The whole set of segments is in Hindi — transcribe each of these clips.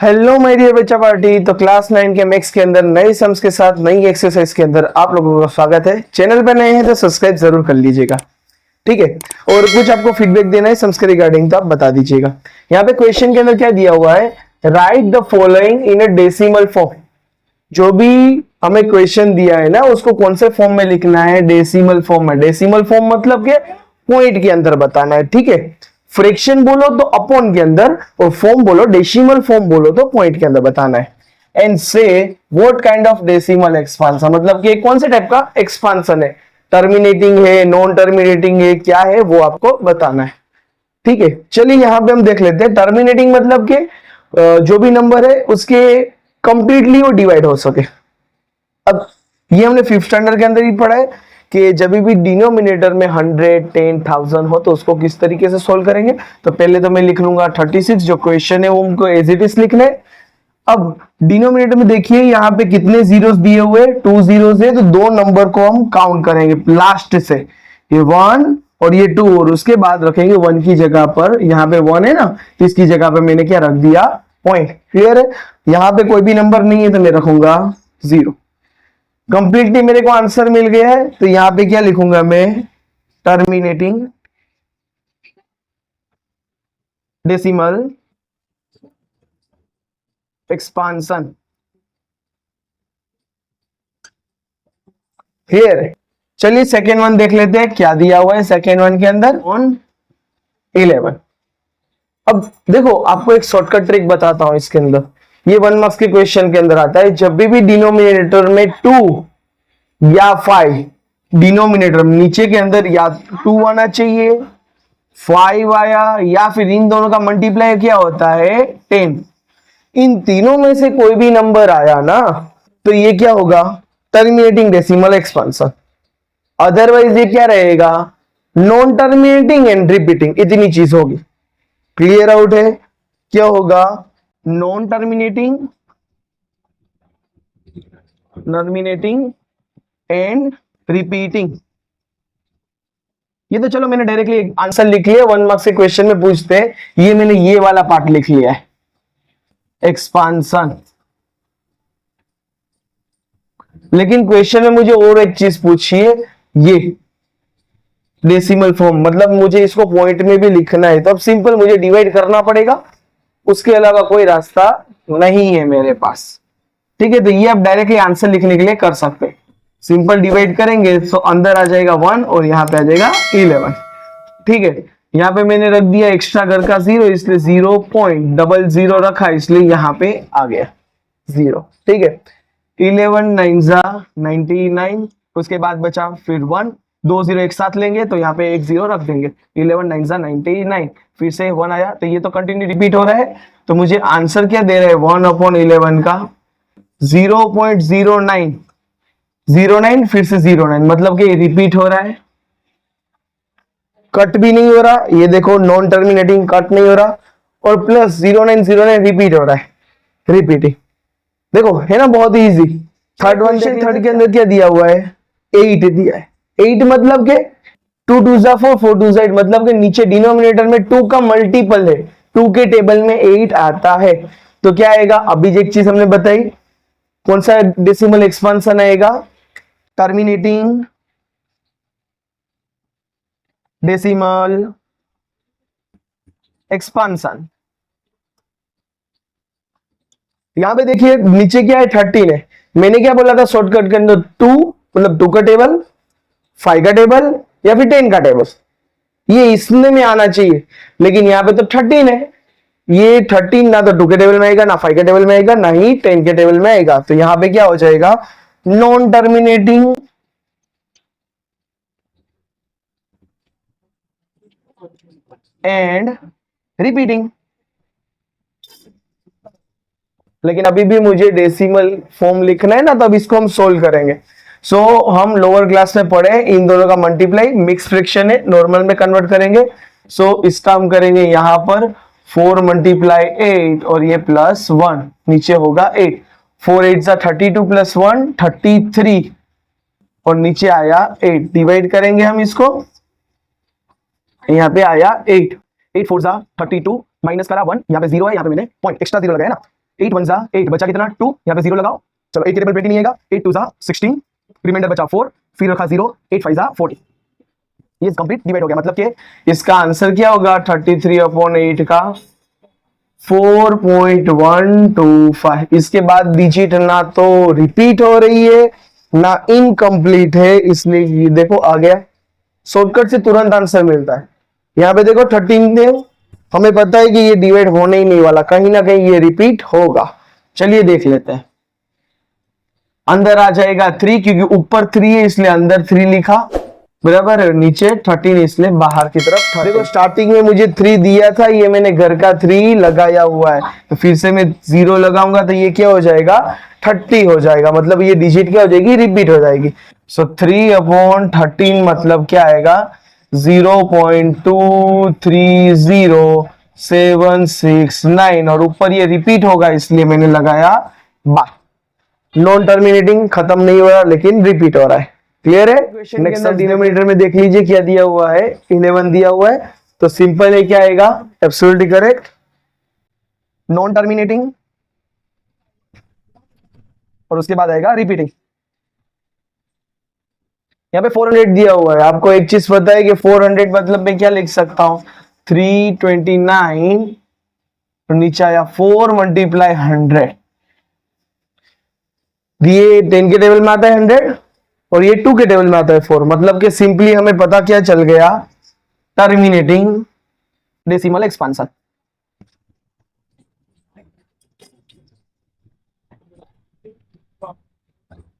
हेलो माय डियर बच्चा पार्टी। तो क्लास 9 के मैथ्स के अंदर नई सम्स के साथ नई एक्सरसाइज के अंदर आप लोगों का स्वागत है। चैनल पर नए हैं तो सब्सक्राइब जरूर कर लीजिएगा, ठीक है। और कुछ आपको फीडबैक देना है सम्स के रिगार्डिंग तो आप बता दीजिएगा। यहाँ पे क्वेश्चन के अंदर क्या दिया हुआ है, right the following in a decimal form. जो भी हमें क्वेश्चन दिया है ना उसको कौन से फॉर्म में लिखना है, डेसिमल फॉर्म में। डेसिमल फॉर्म मतलब के पॉइंट के अंदर बताना है, ठीक है। फ्रैक्शन बोलो तो अपॉन के अंदर, और फॉर्म बोलो डेसिमल फॉर्म बोलो तो पॉइंट के अंदर बताना है। एंड से what kind of decimal expansion, मतलब कि कौन से टाइप का एक्सपांशन है, टर्मिनेटिंग है, नॉन टर्मिनेटिंग है, क्या है वो आपको बताना है, ठीक है। चलिए यहाँ पे हम देख लेते हैं। टर्मिनेटिंग मतलब कि जो भी नंबर है उसके कंप्लीटली वो डिवाइड हो सके। अब ये हमने 5th स्टैंडर्ड के अंदर ही पढ़ा है कि जब भी डिनोमिनेटर में 100, 10, 1000 हो तो उसको किस तरीके से सोल्व करेंगे। तो पहले तो मैं लिख लूंगा 36, जो क्वेश्चन है वो हमको एज इट इज लिखना है। अब डिनोमिनेटर में देखिए यहाँ पे कितने जीरोस दिए हुए, 2 जीरोस है, तो दो नंबर को हम काउंट करेंगे लास्ट से, ये 1 और ये 2, और उसके बाद रखेंगे 1 की जगह पर, यहाँ पे 1 है ना, तो इसकी जगह पे मैंने क्या रख दिया, पॉइंट। क्लियर है। यहाँ पे कोई भी नंबर नहीं है तो मैं रखूंगा 0। कंप्लीटली मेरे को आंसर मिल गया है, तो यहां पे क्या लिखूंगा मैं, टर्मिनेटिंग डेसिमल एक्सपांशन। क्लियर। चलिए सेकेंड वन देख लेते हैं क्या दिया हुआ है सेकेंड वन के अंदर, ऑन 11। अब देखो आपको एक शॉर्टकट ट्रिक बताता हूं इसके अंदर, ये 1 मार्क्स के क्वेश्चन के अंदर आता है। जब भी डिनोमिनेटर में 2 या 5, डिनोमिनेटर नीचे के अंदर या 2 आना चाहिए, 5 आया, या फिर इन दोनों का मल्टीप्लाई क्या होता है 10। इन तीनों में से कोई भी नंबर आया ना तो ये क्या होगा, टर्मिनेटिंग डेसिमल एक्सपांशन। अदरवाइज ये क्या रहेगा, नॉन टर्मिनेटिंग एंड रिपीटिंग, इतनी चीज होगी। क्लियर आउट है। क्या होगा, नॉन टर्मिनेटिंग एंड रिपीटिंग। ये तो चलो मैंने डायरेक्टली आंसर लिख लिया, 1 मार्क्स के क्वेश्चन में पूछते हैं, ये मैंने ये वाला पार्ट लिख लिया है, एक्सपांशन। लेकिन क्वेश्चन में मुझे और एक चीज पूछी है, ये डेसिमल फॉर्म, मतलब मुझे इसको पॉइंट में भी लिखना है, तो अब सिंपल मुझे डिवाइड करना पड़ेगा, उसके अलावा कोई रास्ता नहीं है मेरे पास, ठीक है। तो ये आप डायरेक्टली आंसर लिखने के लिए कर सकते हैं। सिंपल डिवाइड करेंगे तो अंदर आ जाएगा 1 और यहाँ पे आ जाएगा 11, ठीक है। यहाँ पे मैंने रख दिया एक्स्ट्रा घर का 0, इसलिए 0.00 रखा, इसलिए यहाँ पे आ गया 0, ठीक है। 11 9 99, उसके बाद बचा फिर 1, 2 0 एक साथ लेंगे तो यहाँ पे एक 0 रख देंगे, 11 9 99, फिर से 1 आया, तो ये तो कंटिन्यू रिपीट हो रहा है। तो मुझे आंसर क्या दे रहे हैं, 1/11 का 0.0909, फिर से 09, मतलब कि रिपीट हो रहा है, कट भी नहीं हो रहा। ये देखो नॉन टर्मिनेटिंग, कट नहीं हो रहा, और प्लस 0909 रिपीट हो रहा है, रिपीटिंग। देखो है ना, बहुत ही इजी। थर्ड के अंदर क्या दिया हुआ है, 8 दिया है। 8 मतलब के 2 2 4, 4 2 8, मतलब के नीचे डिनोमिनेटर में 2 का मल्टीपल है, 2 के टेबल में 8 आता है, तो क्या आएगा। अभी एक चीज हमने बताई, कौन सा डेसिमल एक्सपांशन आएगा, टर्मिनेटिंग डेसिमल एक्सपांशन। यहां पे देखिए नीचे क्या है, 13 है। मैंने क्या बोला था शॉर्टकट के अंदर, 2 मतलब 2 का टेबल, 5 का टेबल, या फिर 10 का टेबल, ये इसमें में आना चाहिए। लेकिन यहाँ पे तो 13 है, ये 13 ना तो 2 के टेबल में आएगा, ना 5 के टेबल में आएगा, ना ही 10 के टेबल में आएगा। तो यहाँ पे क्या हो जाएगा, नॉन टर्मिनेटिंग एंड रिपीटिंग। लेकिन अभी भी मुझे डेसिमल फॉर्म लिखना है ना, तो अब इसको हम सोल्व करेंगे। सो हम लोअर क्लास में पढ़े इन दोनों का मल्टीप्लाई, मिक्स फ्रैक्शन है, नॉर्मल में कन्वर्ट करेंगे। सो इसका हम करेंगे यहां पर 4 × 8 और ये +1, नीचे होगा 8, 4 8 32 + 1 33, और नीचे आया 8। डिवाइड करेंगे हम इसको, यहाँ पे आया 8, 8 4 32, माइनस करा 1, यहाँ पे 0 है, यहाँ पे मैंने पॉइंट एक्स्ट्रा 0 लगाया ना, 8 1 जा 8, बचा कितना 2, यहाँ पे 0 लगाओ, चलो 8 के टेबल 20 नहीं आएगा, 8 2 जा 16, रिमाइंडर बचा 4, फिर रखा 0, 8 5 जा 40। ये कंप्लीट डिवाइड हो गया, मतलब कि इसका आंसर क्या होगा 33/8 का 4.125। इसके बाद डिजिट ना तो रिपीट हो रही है ना इनकम्प्लीट है, इसलिए ये देखो आ गया। शॉर्टकट से तुरंत आंसर मिलता है। यहाँ पे देखो 13 दे, हमें पता है कि ये डिवाइड होने ही नहीं वाला, कहीं ना कहीं ये रिपीट होगा। चलिए देख लेते हैं। अंदर आ जाएगा 3, क्योंकि ऊपर 3 है इसलिए अंदर 3 लिखा, बराबर है। नीचे 13 इसलिए बाहर की तरफ। देखो स्टार्टिंग में मुझे 3 दिया था, ये मैंने घर का 3 लगाया हुआ है, तो फिर से मैं 0 लगाऊंगा तो ये क्या हो जाएगा 30 हो जाएगा, मतलब ये डिजिट क्या हो जाएगी रिपीट हो जाएगी। सो 3/13 मतलब क्या आएगा 0.230769, और ऊपर ये रिपीट होगा इसलिए मैंने लगाया बार। नॉन टर्मिनेटिंग, खत्म नहीं हो रहा लेकिन रिपीट हो रहा है। क्लियर है। नेक्स्ट डिनोमिनेटर में देख लीजिए क्या दिया हुआ है, 11 दिया हुआ है, तो सिंपल है क्या आएगा एब्सोल्युटली करेक्ट, नॉन टर्मिनेटिंग, और उसके बाद आएगा रिपीटिंग। यहाँ पे 400 दिया हुआ है। आपको एक चीज पता है कि 400 मतलब मैं क्या लिख सकता हूं 329, तो नीचे आया 4 × 100। ये 10 के टेबल में आता है 100 और ये 2 के टेबल में आता है 4, मतलब कि सिंपली हमें पता क्या चल गया terminating decimal expansion.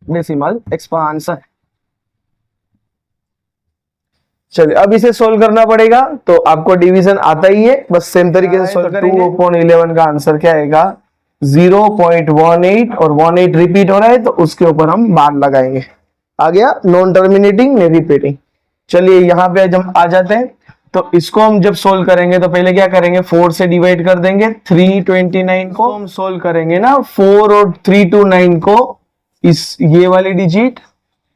Decimal expansion. चलिए अब इसे सोल्व करना पड़ेगा, तो आपको डिवीजन आता ही है, बस सेम तरीके से सोल्व करेंगे। 2/11 का आंसर क्या आएगा 0.18, और 18 रिपीट हो रहा है तो उसके ऊपर हम बार लगाएंगे। आ गया नॉन टर्मिनेटिंग नहीं रिपीटिंग। चलिए यहाँ पे आज हम आ जाते हैं, तो इसको हम जब सोल्व करेंगे तो पहले क्या करेंगे 4 से डिवाइड कर देंगे। 329 को हम सोल्व करेंगे ना 4 और 3 to 9 को, इस ये वाली डिजिट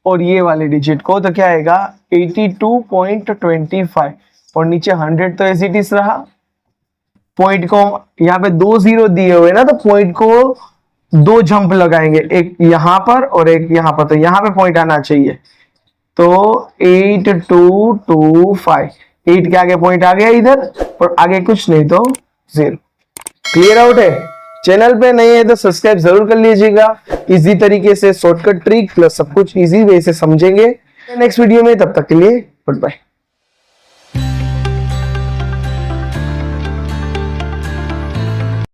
और ये वाले डिजिट को, तो क्या आएगा 82.25, और नीचे 100 तो एज इट इज रहा। पॉइंट को यहाँ पे 2 0 दिए हुए ना, तो पॉइंट को 2 जंप लगाएंगे, एक यहाँ पर और एक यहाँ पर, तो यहाँ पे पॉइंट आना चाहिए। तो 8225, 8 के आगे पॉइंट आ गया इधर, और आगे कुछ नहीं तो 0। क्लियर आउट है। चैनल पे नए हैं तो सब्सक्राइब जरूर कर लीजिएगा। इजी तरीके से शॉर्टकट ट्रिक प्लस सब कुछ इजी वे से समझेंगे नेक्स्ट वीडियो में। तब तक के लिए गुड बाय।